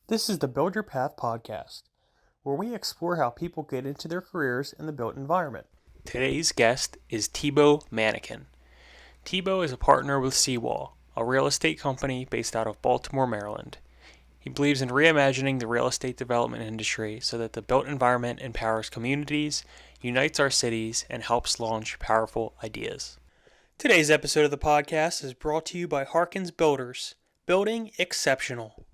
This is the Build Your Path podcast, where we explore how people get into their careers in the built environment. Today's guest is Thibault Manekin. Thibault is a partner with Sewall, a real estate company based out of Baltimore, Maryland. He believes in reimagining the real estate development industry so that the built environment empowers communities, unites our cities, and helps launch powerful ideas. Today's episode of the podcast is brought to you by Harkins Builders, building exceptional.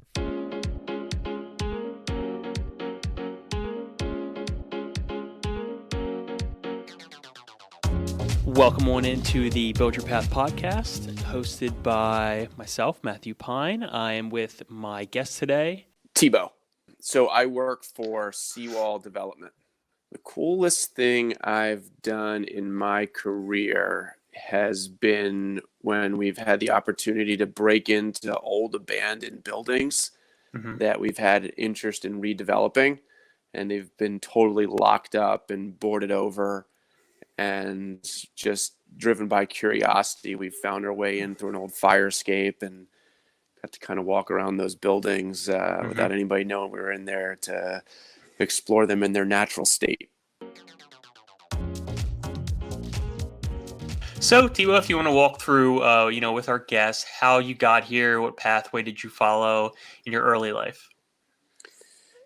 Welcome on into the Build Your Path podcast, hosted by myself, Matthew Pine. I am with my guest today, Thibault. So I work for Sewall Development. The coolest thing I've done in my career has been when we've had the opportunity to break into old abandoned buildings that we've had interest in redeveloping, and they've been totally locked up and boarded over. And just driven by curiosity, we found our way in through an old fire escape and got to kind of walk around those buildings without anybody knowing we were in there to explore them in their natural state. So, Thibault, if you want to walk through, with our guests, how you got here, what pathway did you follow in your early life?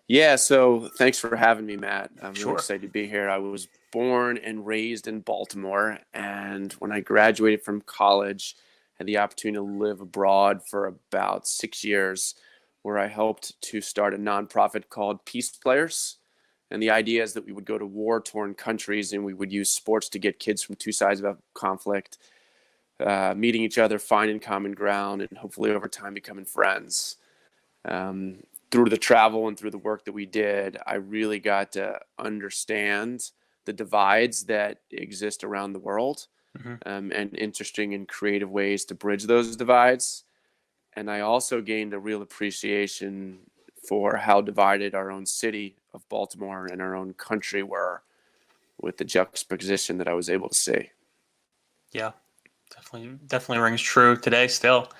Yeah, so thanks for having me, Matt. I'm Sure. really excited to be here. I was born and raised in Baltimore, and when I graduated from college, had the opportunity to live abroad for about 6 years, where I helped to start a nonprofit called Peace Players. And the idea is that we would go to war-torn countries and we would use sports to get kids from two sides of a conflict, meeting each other, finding common ground, and hopefully over time becoming friends. Through the travel and through the work that we did, I really got to understand the divides that exist around the world, and interesting and creative ways to bridge those divides. And I also gained a real appreciation for how divided our own city of Baltimore and our own country were, with the juxtaposition that I was able to see. Yeah, definitely rings true today still.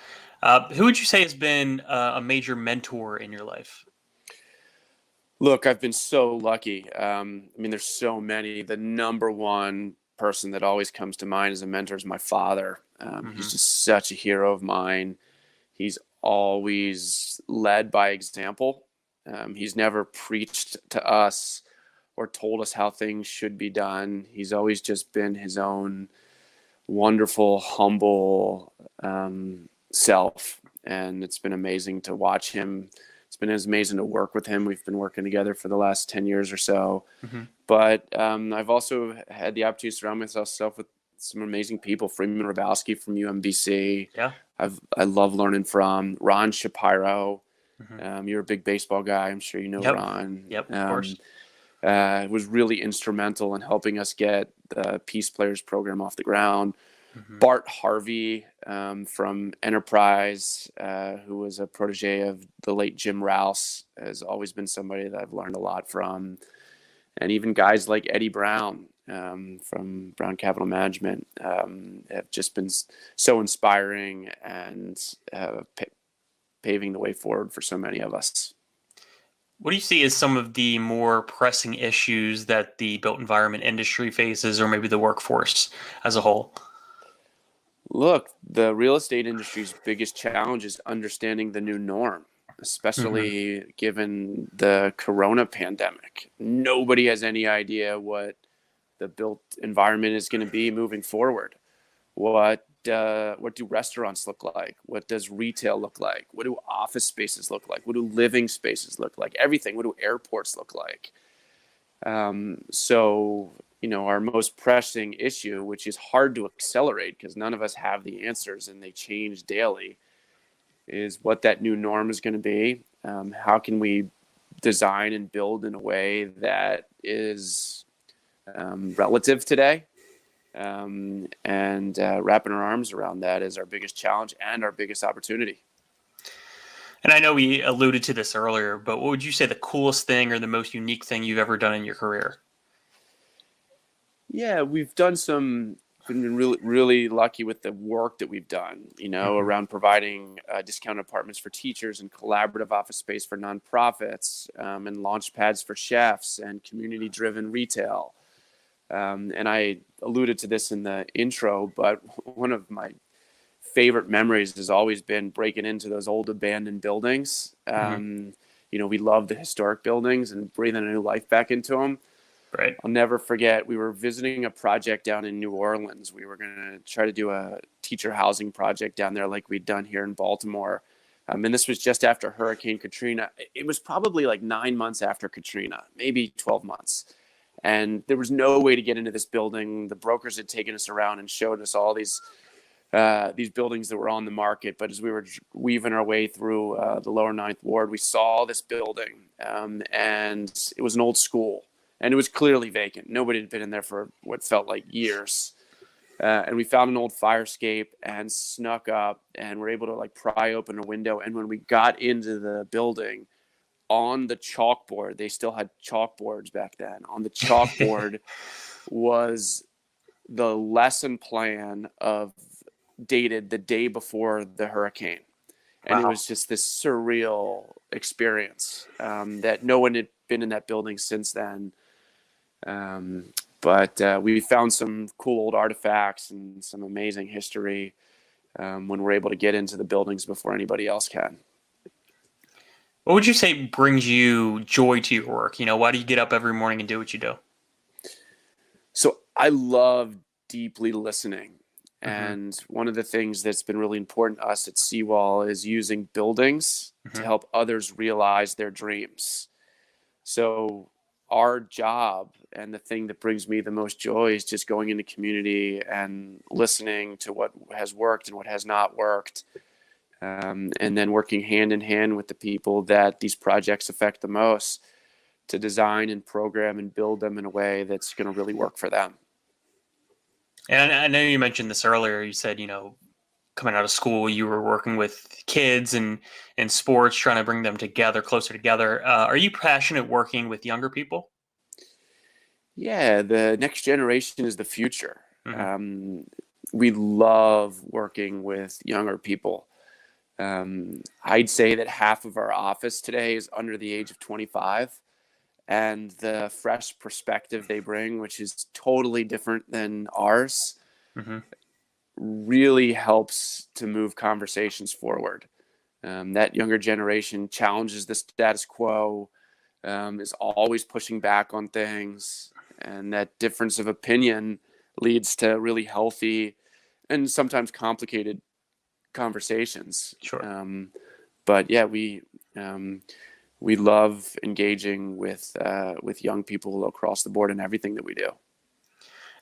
Who would you say has been a major mentor in your life? Look, I've been so lucky. There's so many. The number one person that always comes to mind as a mentor is my father. He's just such a hero of mine. He's always led by example. He's never preached to us or told us how things should be done. He's always just been his own wonderful, humble self. And it's been amazing to watch him. It's been amazing to work with him. We've been working together for the last 10 years or so. But I've also had the opportunity to surround myself with some amazing people. Freeman Rabowski from UMBC. Yeah. I love learning from Ron Shapiro. You're a big baseball guy. I'm sure you know Ron. Yep, of course. Was really instrumental in helping us get the Peace Players program off the ground. Bart Harvey from Enterprise, who was a protege of the late Jim Rouse, has always been somebody that I've learned a lot from. And even guys like Eddie Brown from Brown Capital Management have just been so inspiring and paving the way forward for so many of us. What do you see as some of the more pressing issues that the built environment industry faces, or maybe the workforce as a whole? Look, the real estate industry's biggest challenge is understanding the new norm, especially given the corona pandemic. Nobody has any idea what the built environment is going to be moving forward. What do restaurants look like? What does retail look like? What do office spaces look like? What do living spaces look like? Everything. What do airports look like? Our most pressing issue, which is hard to accelerate because none of us have the answers and they change daily, is what that new norm is going to be. How can we design and build in a way that is relative today? And wrapping our arms around that is our biggest challenge and our biggest opportunity. And I know we alluded to this earlier, but what would you say the coolest thing or the most unique thing you've ever done in your career? Yeah, we've done some been really lucky with the work that we've done, around providing discounted apartments for teachers and collaborative office space for nonprofits, and launch pads for chefs and community-driven retail. And I alluded to this in the intro, but one of my favorite memories has always been breaking into those old abandoned buildings. We love the historic buildings and breathing a new life back into them. Right. I'll never forget, we were visiting a project down in New Orleans. We were going to try to do a teacher housing project down there like we'd done here in Baltimore. And this was just after Hurricane Katrina. It was probably like 9 months after Katrina, maybe 12 months. And there was no way to get into this building. The brokers had taken us around and showed us all these buildings that were on the market. But as we were weaving our way through the lower Ninth Ward, we saw this building, and it was an old school. And it was clearly vacant. Nobody had been in there for what felt like years. And we found an old fire escape and snuck up and were able to pry open a window. And when we got into the building, on the chalkboard, they still had chalkboards back then. On the chalkboard was the lesson plan dated the day before the hurricane. And It was just this surreal experience that no one had been in that building since then. But we found some cool old artifacts and some amazing history when we're able to get into the buildings before anybody else can. What would you say brings you joy to your work? Why do you get up every morning and do what you do? So I love deeply listening. And one of the things that's been really important to us at Sewall is using buildings to help others realize their dreams. So our job and the thing that brings me the most joy is just going into community and listening to what has worked and what has not worked. And then working hand in hand with the people that these projects affect the most to design and program and build them in a way that's going to really work for them. And I know you mentioned this earlier. You said, coming out of school, you were working with kids and sports, trying to bring them together, closer together. Are you passionate working with younger people? Yeah, the next generation is the future. We love working with younger people. I'd say that half of our office today is under the age of 25, and the fresh perspective they bring, which is totally different than ours, really helps to move conversations forward. That younger generation challenges the status quo, is always pushing back on things, and that difference of opinion leads to really healthy and sometimes complicated conversations. Sure. But yeah, we love engaging with young people across the board in everything that we do.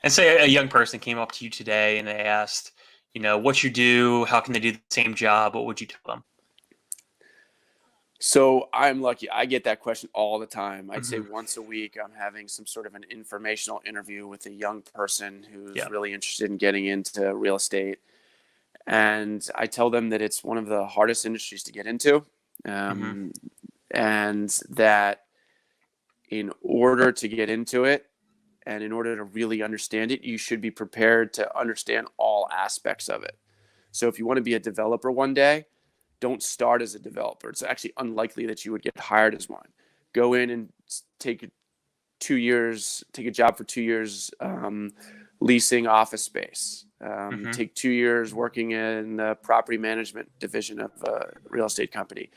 And say a young person came up to you today and they asked, what you do, how can they do the same job? What would you tell them? So I'm lucky. I get that question all the time. I'd say once a week, I'm having some sort of an informational interview with a young person who's really interested in getting into real estate. And I tell them that it's one of the hardest industries to get into. And that in order to get into it and in order to really understand it, you should be prepared to understand all aspects of it. So if you want to be a developer one day, don't start as a developer. It's actually unlikely that you would get hired as one. Go in and take a job for 2 years leasing office space. Take 2 years working in the property management division of a real estate company.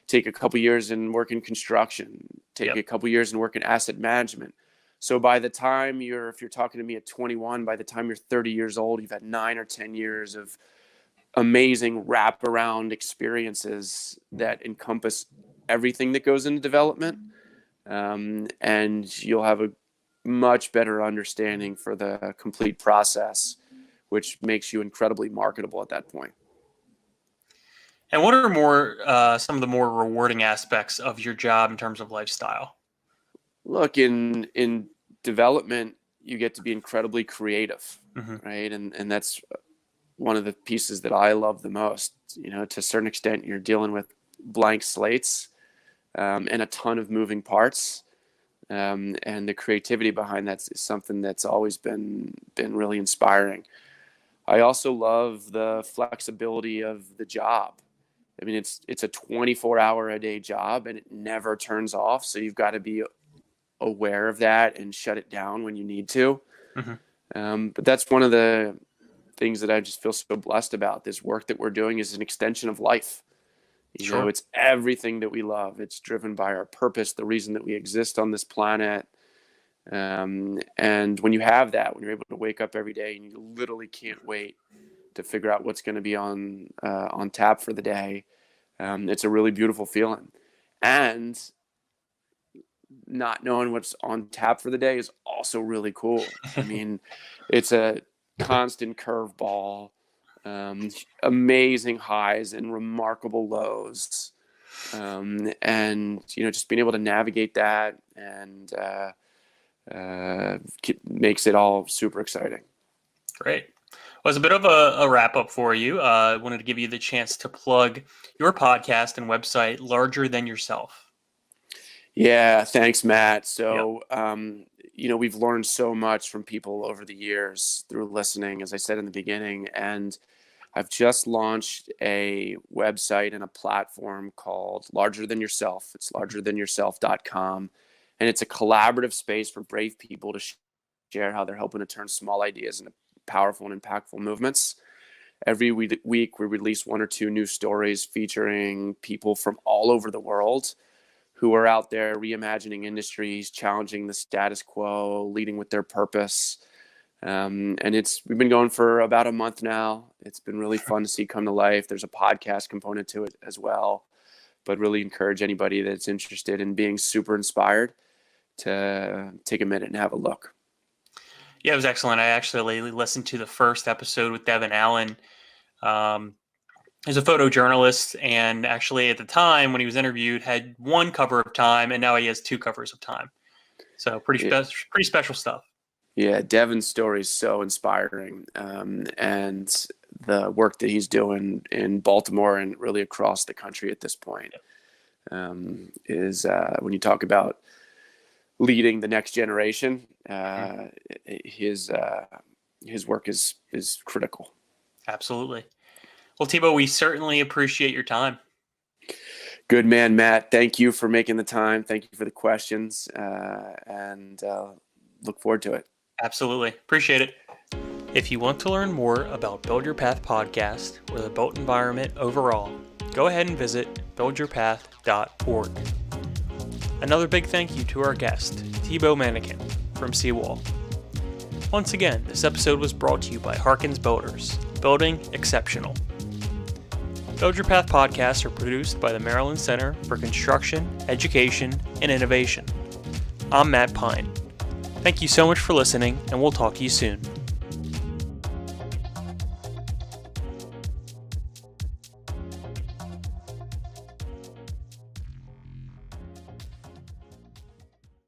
Take a couple years in working construction. Take a couple years in working asset management. So by the time if you're talking to me at 21, by the time you're 30 years old, you've had 9 or 10 years of amazing wraparound experiences that encompass everything that goes into development. And you'll have a much better understanding for the complete process, which makes you incredibly marketable at that point. And what are some of the more rewarding aspects of your job in terms of lifestyle? Look, in development, you get to be incredibly creative, right? And that's one of the pieces that I love the most. To a certain extent, you're dealing with blank slates and a ton of moving parts. And the creativity behind that is something that's always been really inspiring. I also love the flexibility of the job. I mean, it's a 24-hour-a-day job, and it never turns off. So you've got to be aware of that and shut it down when you need to. But that's one of the things that I just feel so blessed about. This work that we're doing is an extension of life. You know, it's everything that we love. It's driven by our purpose, the reason that we exist on this planet. And when you have that, when you're able to wake up every day and you literally can't wait to figure out what's going to be on tap for the day, it's a really beautiful feeling. And not knowing what's on tap for the day is also really cool. I mean, it's a constant curveball, amazing highs and remarkable lows. And, you know, just being able to navigate that and makes it all super exciting. Great. Well, as a bit of a wrap up for you, I wanted to give you the chance to plug your podcast and website, Larger Than Yourself. Yeah, thanks, Matt. So, you know, we've learned so much from people over the years through listening, as I said in the beginning. And I've just launched a website and a platform called Larger Than Yourself. It's largerthanyourself.com. And it's a collaborative space for brave people to share how they're helping to turn small ideas into powerful and impactful movements. Every week, we release 1 or 2 new stories featuring people from all over the world who are out there reimagining industries, challenging the status quo, leading with their purpose. And we've been going for about a month now. It's been really fun to see come to life. There's a podcast component to it as well, but really encourage anybody that's interested in being super inspired to take a minute and have a look. Yeah, it was excellent. I actually listened to the first episode with Devin Allen. He's a photojournalist, and actually at the time when he was interviewed had 1 cover of Time, and now he has 2 covers of Time. So pretty special stuff. Yeah, Devin's story is so inspiring, and the work that he's doing in Baltimore and really across the country at this point is when you talk about leading the next generation, his work is critical. Absolutely. Well, Thibault, we certainly appreciate your time. Good man, Matt. Thank you for making the time. Thank you for the questions, and look forward to it. Absolutely. Appreciate it. If you want to learn more about Build Your Path podcast or the built environment overall, go ahead and visit buildyourpath.org. Another big thank you to our guest, Thibault Manekin from Sewall. Once again, this episode was brought to you by Harkins Builders, building exceptional. Build Your Path podcasts are produced by the Maryland Center for Construction, Education, and Innovation. I'm Matt Pine. Thank you so much for listening, and we'll talk to you soon.